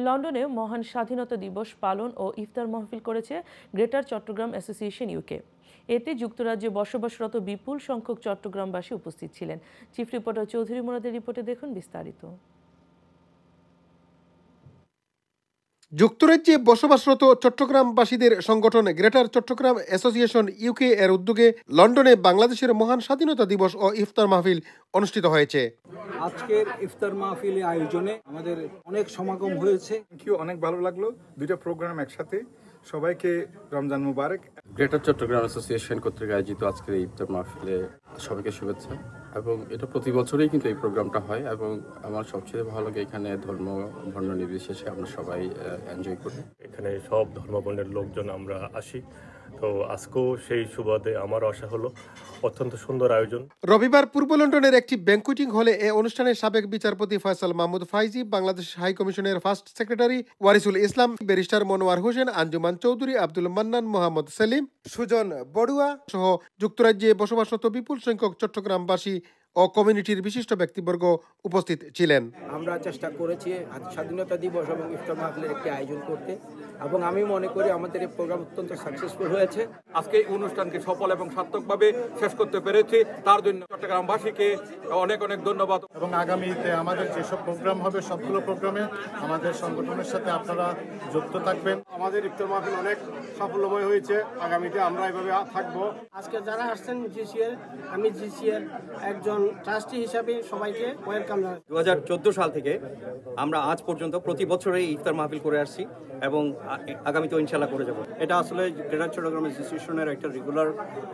লন্ডনে মহান স্বাধীনতা দিবস পালন ও ইফতার মাহফিল করেছে গ্রেটার চট্টগ্রাম অ্যাসোসিয়েশন ইউকে। এতে যুক্তরাজ্যে বসবাসরত বিপুল সংখ্যক চট্টগ্রামবাসী উপস্থিত ছিলেন। চিফ রিপোর্টার চৌধুরী মুরাদের রিপোর্টে দেখুন বিস্তারিত। যুক্তরাজ্যে বসবাসরত চট্টগ্রামবাসীদের সংগঠন গ্রেটার চট্টগ্রাম অ্যাসোসিয়েশন ইউকে এর উদ্যোগে লন্ডনে বাংলাদেশের মহান স্বাধীনতা দিবস ও ইফতার মাহফিল অনুষ্ঠিত হয়েছে। আজকের ইফতার মাহফিল আয়োজনে আমাদের অনেক সমাগম হয়েছে। অনেক ভালো লাগলো, দুইটা প্রোগ্রাম একসাথে। সবাইকে রমজান মুবারক। গ্রেটার চট্টগ্রাম অ্যাসোসিয়েশন কর্তৃক আয়োজিত আজকের এই ইফতার মাহফিলে সবাইকে শুভেচ্ছা। এবং এটা প্রতি বছরই কিন্তু এই প্রোগ্রামটা হয় এবং আমার সবচেয়ে ভালো লাগে এখানে বর্ণ নির্বিশেষে আমরা সবাই এনজয় করি। এখানে সব ধর্মবর্ণের লোকজন আমরা আসি, তো আজকেও সেই সুবাদে আমার আশা হলো অত্যন্ত সুন্দর আয়োজন। রবিবার পূর্ব লন্ডনের একটি ব্যাংকুয়েটিং হলে এ অনুষ্ঠানে সাবেক বিচারপতি ফয়সাল মাহমুদ ফাইজি, বাংলাদেশ হাই কমিশনের ফার্স্ট সেক্রেটারি ওয়ারিসুল ইসলাম, ব্যারিস্টার মনোয়ার হোসেন, আঞ্জুমান চৌধুরী, আব্দুল মান্নান, মোহাম্মদ সেলিম, সুজন বড়ুয়া সহ যুক্তরাজ্যে বসবাসরত বিপুল সংখ্যক চট্টগ্রামবাসী ও কমিউনিটির বিশিষ্ট ব্যক্তিবর্গ উপস্থিত ছিলেন। আমরা চেষ্টা করেছি স্বাধীনতা দিবস এবং ইফতার মাহফিলের একটি আয়োজন করতে, এবং আমি মনে করি আমাদের এই প্রোগ্রাম অত্যন্ত সাকসেসফুল হয়েছে। আজকে এই অনুষ্ঠানকে সফল এবং সার্থকভাবে শেষ করতে পেরেছি, তার জন্য চট্টগ্রামবাসীকে অনেক অনেক ধন্যবাদ। এবং আগামীতে আমাদের যেসব প্রোগ্রাম হবে সবগুলো প্রোগ্রামে আমাদের সংগঠনের সাথে আপনারা যুক্ত থাকবেন। আমাদের ইফতার মাহফিল অনেক সাফল্যময় হয়েছে, আগামীতে আমরা এভাবে থাকবো। আজকে যারা আসছেন জিসিএর, আমি জিসিএর একজন ট্রাস্টি হিসাবে সবাইকে ওয়েলকাম জানাই। 2014 সাল থেকে আমরা আজ পর্যন্ত প্রতি বছরই ইফতার মাহফিল করে আসছি এবং আগামীতেও ইনশাল্লাহ করে যাব। এটা আসলে গ্রেটার চট্টগ্রাম অ্যাসোসিয়েশনের একটা রেগুলার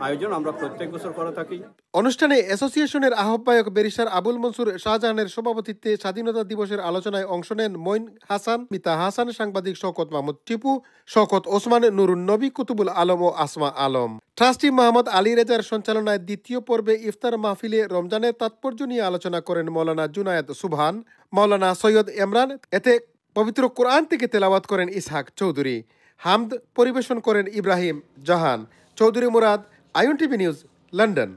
আয়োজন, আমরা প্রত্যেক বছর করে থাকি। অনুষ্ঠানে অ্যাসোসিয়েশনের আহ্বায়ক ব্যারিস্টার আবুল মনসুর শাহজাহানের সভাপতিত্বে স্বাধীনতা দিবসের আলোচনায় অংশ নেন মঈন হাসান, মিতা হাসান, সাংবাদিক শওকত মাহমুদ টিপু, শওকত ওসমান, নুরুন নবী, কুতুবুল আলম ও আসমা আলম। ট্রাস্টি মোহাম্মদ আলী রেজার সঞ্চালনায় দ্বিতীয় পর্বে ইফতার মাহফিলে রমজানের তাৎপর্য নিয়ে আলোচনা করেন মৌলানা জুনায়েদ সুবহান, মৌলানা সৈয়দ ইমরান। এতে পবিত্র কোরআন থেকে তেলাওয়াত করেন ইসহাক চৌধুরী। হামদ পরিবেশন করেন Ibrahim Jahan. Chowdhury Murad, INTV news, London.